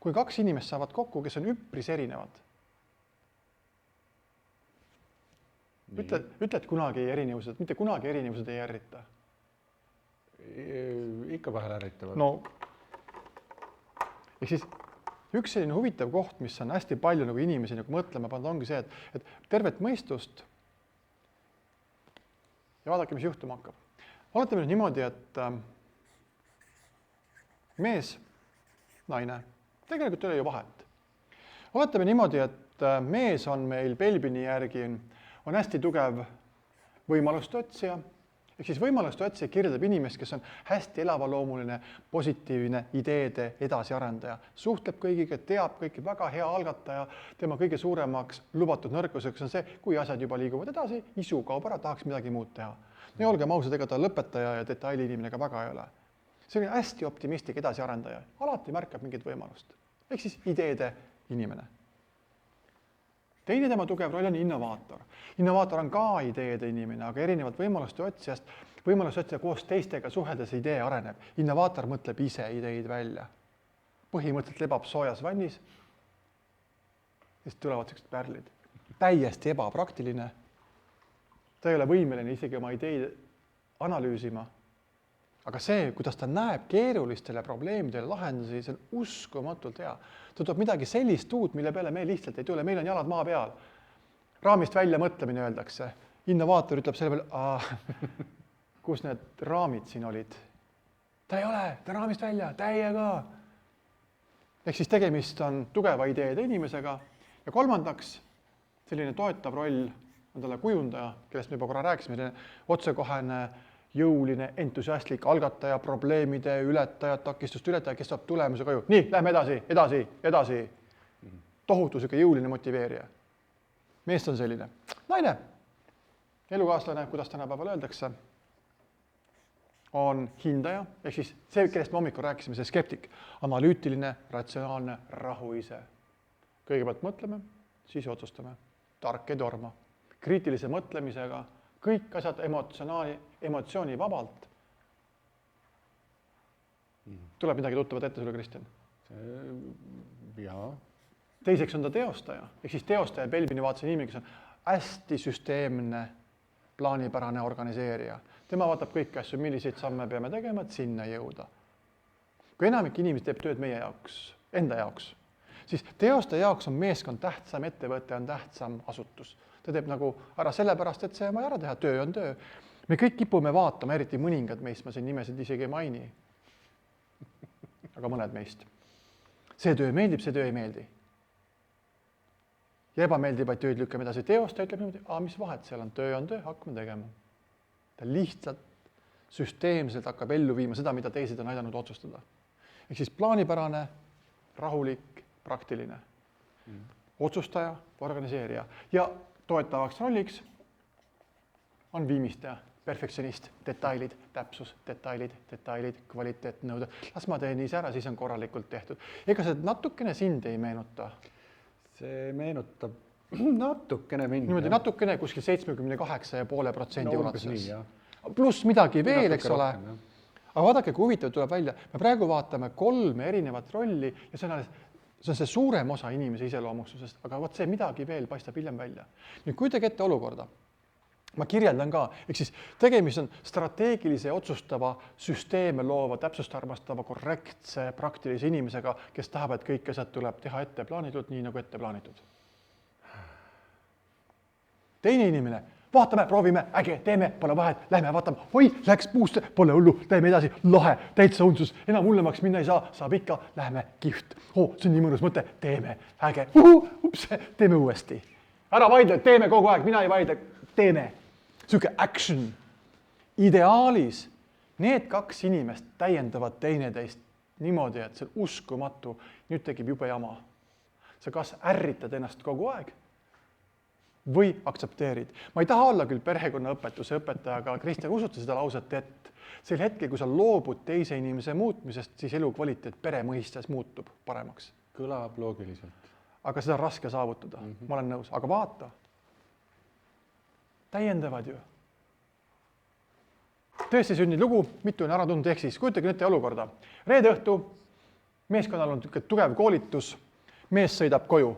kui kaks inimest saavad kokku, kes on üpris erinevad. Ütled kunagi erinevused, mitte kunagi erinevused ei ärrita. Ikka vahel ärritavad. No, ehk siis üks selline huvitav koht, mis on hästi palju nagu inimesi nagu mõtlema pannud, ongi see, et tervet mõistust ja vaadake, mis juhtuma hakkab. Oletame niimoodi, et mees, naine, tegelikult ei ole ju vahet. Oletame niimoodi, et mees on meil Belbini järgi on hästi tugev võimaluste otsija, ehk siis võimaluste otsija kirjeldab inimest, kes on hästi elavloomuline, positiivne ideede edasiarendaja, suhtleb kõigiga, teab kõiki, väga hea algataja, tema kõige suuremaks lubatud nõrkuseks on see, kui asjad juba liiguvad edasi, isu kaob ära, tahaks midagi muud teha. Ja olgem ausad, ega ta lõpetaja ja detaili inimene ka väga ei ole. See on hästi optimistlik edasiarendaja, alati märkab mingit võimalust, ehk siis ideede inimene. Teine tema tugev roll on innovaator. Innovaator on ka ideede inimene, aga erinevalt võimaluste otsijast, võimaluste otsija koos teistega suheldes idee areneb. Innovaator mõtleb ise ideid välja. Põhimõtteliselt lebab soojas vannis, siis tulevad sellised pärlid. Täiesti ebapraktiline. Ta ei ole võimeline isegi oma ideid analüüsima. Aga see, kuidas ta näeb keerulistele probleemidele lahendusi, see on uskumatult hea. Ta tuleb midagi sellist uut, mille peale me lihtsalt ei tule. Meil on jalad maa peal. Raamist välja mõtlemine öeldakse. Innovaator ütleb selle peale, kus need raamid siin olid. Ta ei ole, ta raamist välja, täiega. Ehk siis tegemist on tugeva ideede inimesega. Ja kolmandaks, selline toetav roll on talle kujundaja, kellest me juba korra rääkisime, otsekohene, jõuline, entusiastlik algataja, probleemide ületaja, takistust ületaja, kes saab tulemuse koju. Nii, lähme edasi. Tohutusega jõuline motiveerija. Meest on selline. Naine, elukaaslane, kuidas tänapäeval öeldakse, on hindaja, ehk siis see, kellest me hommikul rääkisime, see skeptik, analüütiline, ratsionaalne, rahu ise. Kõigepealt mõtleme, siis otsustame. Tark ei torma. Kriitilise mõtlemisega kõik asjad emotsiooni vabalt. Tuleb midagi tuttavat ette sulle, Kristjan? Jaa. Teiseks on ta teostaja. Ehk siis teostaja Belbini vaatuse nimi, kes on hästi süsteemne, plaanipärane organiseerija. Tema vaatab kõiki asju, milliseid samme peame tegema, et sinna jõuda. Kui enamik inimesi teeb tööd meie jaoks, enda jaoks, siis teostaja jaoks on meeskond tähtsam, ettevõte on tähtsam asutus. Ta teeb nagu ära sellepärast, et see on vaja ära teha, töö on töö. Me kõik kipume vaatama, eriti mõningad meist, ma siin nimesid isegi ei maini. Aga mõned meist. See töö meeldib, see töö ei meeldi. Ja ebameeldivaid tööd lükkame edasi. Teostaja ütleb niimoodi, mis vahet seal on töö, hakkame tegema. Ta lihtsalt süsteemselt hakkab ellu viima seda, mida teised on aidanud otsustada. Ehk siis plaanipärane, rahulik, praktiline. Otsustaja, organiseerija. Ja toetavaks rolliks on viimistleja, perfektsionist, detailid, täpsus, detailid, kvaliteetne nõude. Las ma teen ise ära, siis on korralikult tehtud. Ega see natukene sind ei meenuta? See meenutab natukene mind. Niimoodi natukene kuskil 78,5% ulatuses. Pluss midagi veel, eks ole. Aga vaadake, kui huvitav tuleb välja. Me praegu vaatame 3 erinevat rolli ja see on see suurem osa inimese iseloomustusest, aga vot see midagi veel paistab hiljem välja. Nüüd kujutage ette olukorda. Ma kirjeldan ka, ehk siis tegemist on strateegilise otsustava, süsteeme loova, täpsust armastava, korrektse, praktilise inimesega, kes tahab, et kõik asjad tuleb teha ette plaanitud, nii nagu ette plaanitud. Teine inimene, vaatame, proovime, äge, teeme, pole vahet, lähme vaatame, oi, läks puuste, pole hullu, teeme edasi, lahe, täitsa unsus, enam hullemaks minna ei saa, saab ikka, lähme, kihvt, see on nii mõnus mõte, teeme, äge, teeme uuesti. Ära vaidle, teeme kogu aeg, mina ei vaidle, teeme. Süke action. Ideaalis need 2 inimest täiendavad teineteist niimoodi, et see on uskumatu, nüüd tegib jube jama. Sa kas ärritad ennast kogu aeg või aktsepteerid. Ma ei taha olla küll perekonnaõpetuse õpetaja, aga Kristjan usuta seda lauset, et sel hetkel, kui sa loobud teise inimese muutmisest, siis elukvaliteet pere mõistes muutub paremaks. Kõlab loogiliselt. Aga seda on raske saavutada, ma olen nõus. Aga vaata, täiendavad ju. Tõesti sünninud lugu, mitu on ära tundnud, ehk siis kujutage ette olukorda. Reede õhtu meeskonnal on tugev koolitus, mees sõidab koju.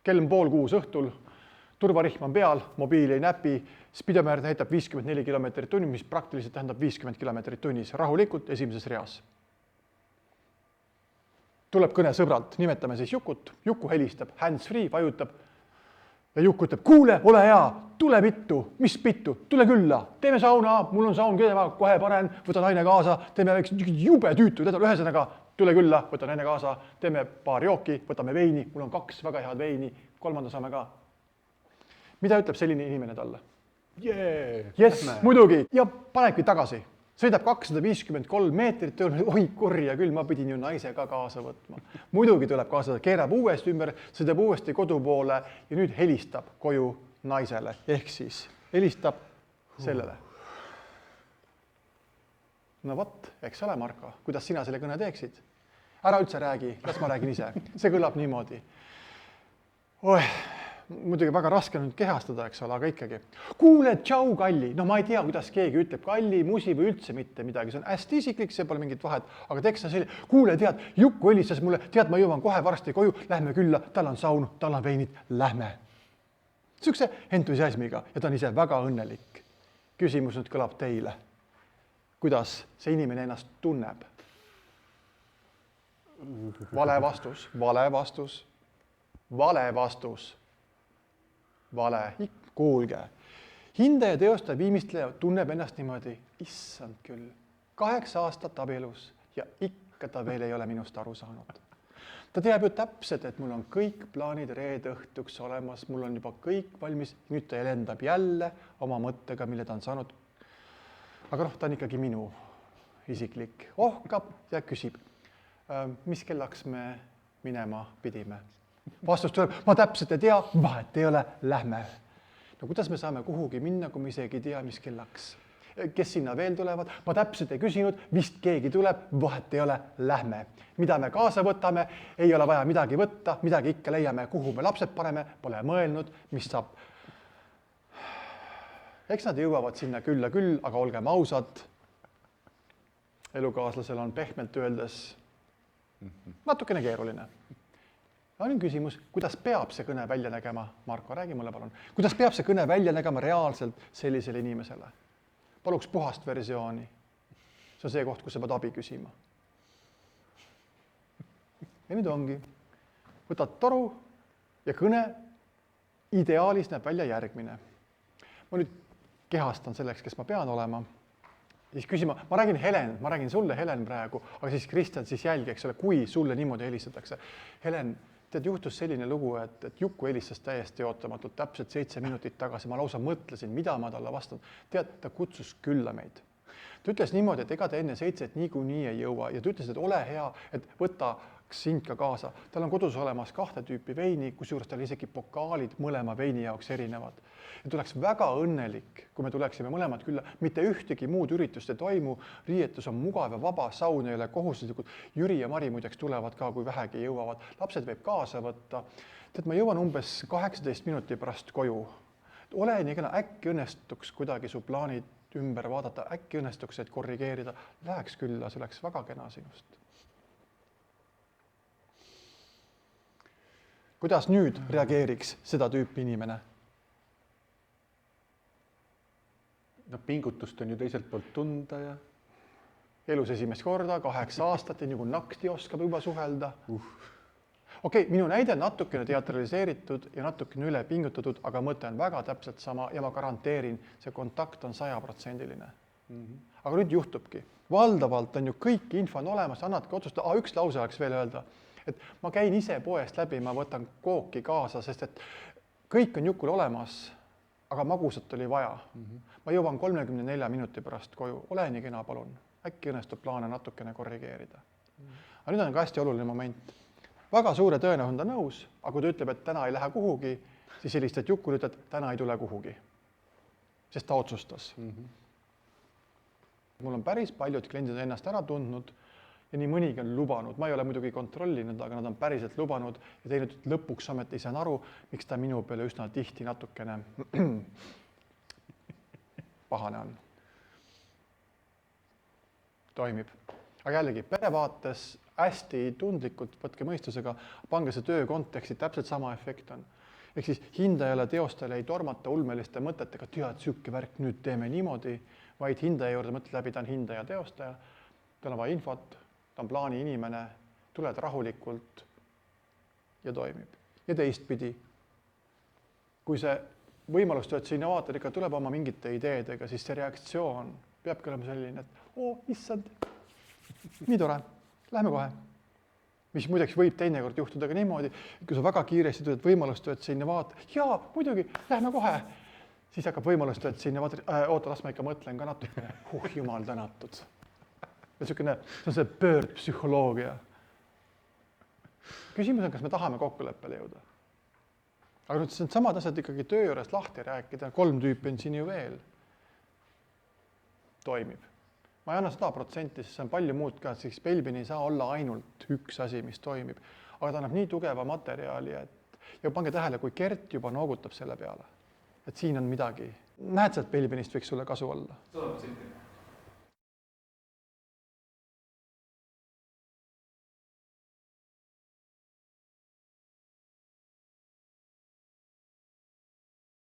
Kell on 5:30 õhtul, turvarihm on peal, mobiili ei näpi, spidomeer näitab 54 kilomeetrit tunnis, mis praktiliselt tähendab 50 kilomeetrit tunnis, rahulikult esimeses reas. Tuleb kõne sõbralt, nimetame siis Jukut, Juku helistab, hands-free, vajutab ja Juku ütleb, kuule, ole hea, tule pittu, mis pittu, tule külla, teeme sauna, mul on saun, kohe panen, võta naine kaasa, teeme jube tüütu, ühesõnaga, tule külla, võta naine kaasa, teeme paar jooki, võtame veini, mul on 2 väga head veini, 3. saame ka. Mida ütleb selline inimene talle? Yes, muidugi. Ja panebki tagasi. Sõidab 253 meetrit, oi kurja küll, ma pidin ju naise ka kaasa võtma. Muidugi tuleb kaasa, keerab uuesti ümber, sõidab uuesti kodu poole ja nüüd helistab koju naisele. Ehk siis helistab sellele. No vot, eks ole, Marko, kuidas sina selle kõne teeksid? Ära üldse räägi, las ma räägin ise. See kõlab niimoodi. Muidugi väga raske nüüd kehastada, eks ole, aga ikkagi. Kuule, tšau, kalli. No ma ei tea, kuidas keegi ütleb kalli, musi või üldse mitte midagi. See on hästi isiklik, see pole mingit vahet. Aga tekst on selline, kuule, tead, Jukku helistas mulle, tead, ma jõuan kohe varsti koju, lähme külla, tal on saun, tal on veinid, lähme. Sihukese entusiasmiga ja ta on ise väga õnnelik. Küsimus nüüd kõlab teile. Kuidas see inimene ennast tunneb? Vale vastus, vale vastus, vale vastus. Vale, kuulge. Hindaja teostaja viimistleja tunneb ennast niimoodi, issand küll, 8 aastat abielus ja ikka ta veel ei ole minust aru saanud. Ta teab ju täpselt, et mul on kõik plaanid reede õhtuks olemas, mul on juba kõik valmis, nüüd ta lendab jälle oma mõttega, mille ta on saanud. Aga ta on ikkagi minu isiklik. Ohkab ja küsib, mis kellaks me minema pidime. Vastus tuleb, ma täpselt ei tea, vahet ei ole, lähme. No kuidas me saame kuhugi minna, kui me isegi ei tea, mis kellaks? Kes sinna veel tulevad? Ma täpselt ei küsinud, vist keegi tuleb, vahet ei ole, lähme. Mida me kaasa võtame? Ei ole vaja midagi võtta, midagi ikka leiame, kuhu me lapsed paneme, pole mõelnud, mis saab. Eks nad jõuavad sinna külla küll, aga olgem ausad, elukaaslasel on pehmelt öeldes natukene keeruline. On küsimus, kuidas peab see kõne välja nägema? Marko, räägi mulle palun. Kuidas peab see kõne välja nägema reaalselt sellisele inimesele? Paluks puhast versiooni. See on see koht, kus sa pead abi küsima. Ja nüüd ongi. Võtad toru ja kõne ideaalis näeb välja järgmine. Ma nüüd kehastan selleks, kes ma pean olema. Siis küsima, ma räägin sulle, Helen, praegu, aga siis Kristjan siis jälgi, eks ole, kui sulle niimoodi helistatakse. Helen, tead, juhtus selline lugu, et Juku helistas täiesti ootamatult, täpselt 7 minutit tagasi. Ma lausa mõtlesin, mida ma talle vastan. Tead, ta kutsus külla meid. Ta ütles niimoodi, et ega ta enne 7 niikuinii ei jõua ja ta ütles, et ole hea, et võtaks sind ka kaasa. Tal on kodus olemas 2 tüüpi veini, kusjuures tal isegi pokaalid mõlema veini jaoks erinevad. Ja tuleks väga õnnelik, kui me tuleksime mõlemad külla, mitte ühtegi muud üritust ei toimu, riietus on mugav ja vaba, saun ei ole kohustuslikud. Jüri ja Mari muideks tulevad ka, kui vähegi jõuavad. Lapsed võib kaasa võtta. Tead, ma jõuan umbes 18 minuti pärast koju. Ole nii kena, äkki õnnestuks kuidagi su plaanid ümber vaadata, äkki õnnestuks, et korrigeerida. Läheks külla, see oleks väga kena sinust. Kuidas nüüd reageeriks seda tüüpi inimene? No pingutust on ju teiselt poolt tunda ja... Elus esimest korda, 8 aastat ja nagu nakti oskab juba suhelda. Okei, minu näide on natukene teatraliseeritud ja natukene üle pingutatud, aga mõte on väga täpselt sama ja ma garanteerin, see kontakt on 100%. Aga nüüd juhtubki. Valdavalt on ju kõik info on olemas, annadki otsustada. Üks lause oleks veel öelda, et ma käin ise poest läbi, ma võtan kooki kaasa, sest et kõik on Jukul olemas, aga magusat oli vaja. Ma jõuan 34 minuti pärast koju. Ole nii kena, palun. Äkki õnnestub plaane natukene korrigeerida. Aga nüüd on ka hästi oluline moment. Väga suure tõenäosus on ta nõus, aga kui ta ütleb, et täna ei lähe kuhugi, siis helistad Jukule, ütled, et täna ei tule kuhugi. Sest ta otsustas. Mul on päris paljud kliendid ennast ära tundnud ja nii mõnigi on lubanud. Ma ei ole muidugi kontrollinud, aga nad on päriselt lubanud ja teinud lõpuks ometi saan aru, miks ta minu peale üsna tihti natukene pahane on. Toimib. aga jällegi perevaates hästi tundlikult, võtke mõistusega, pange see töö konteksti, täpselt sama efekt on. Ehk siis hindajale, teostajale ei tormata ulmeliste mõtetega, tead, siuke värk, nüüd teeme niimoodi, vaid hindaja juurde mõtled läbi, ta on hindaja, teostaja, tal on vaja infot, ta on plaani inimene, tuled rahulikult ja toimib. Ja teistpidi, kui see võimalustööd see innovaator ikka tuleb oma mingite ideedega, siis see reaktsioon peabki olema selline, et issand, nii tore, lähme kohe. Mis muideks võib teinekord juhtuda ka niimoodi, kui sa väga kiiresti tuled võimalustööd see innovaator, jaa, muidugi, lähme kohe. Siis hakkab võimalustööd see innovaator, oota, las ma ikka mõtlen ka natukene, jumal tänatud. Ja see on see pöördpsühholoogia. Küsimus on, kas me tahame kokkuleppele jõuda. Aga nüüd see on samad asjad ikkagi töö juures lahti rääkida, 3 tüüpi on siin ju veel. Toimib. Ma ei anna 100%, sest see on palju muud ka, siis Pelbin ei saa olla ainult üks asi, mis toimib. Aga ta annab nii tugeva materjali, et ja pange tähele, kui Gert juba noogutab selle peale. Et siin on midagi. Näed, et Pelbinist võiks sulle kasu olla? 100%.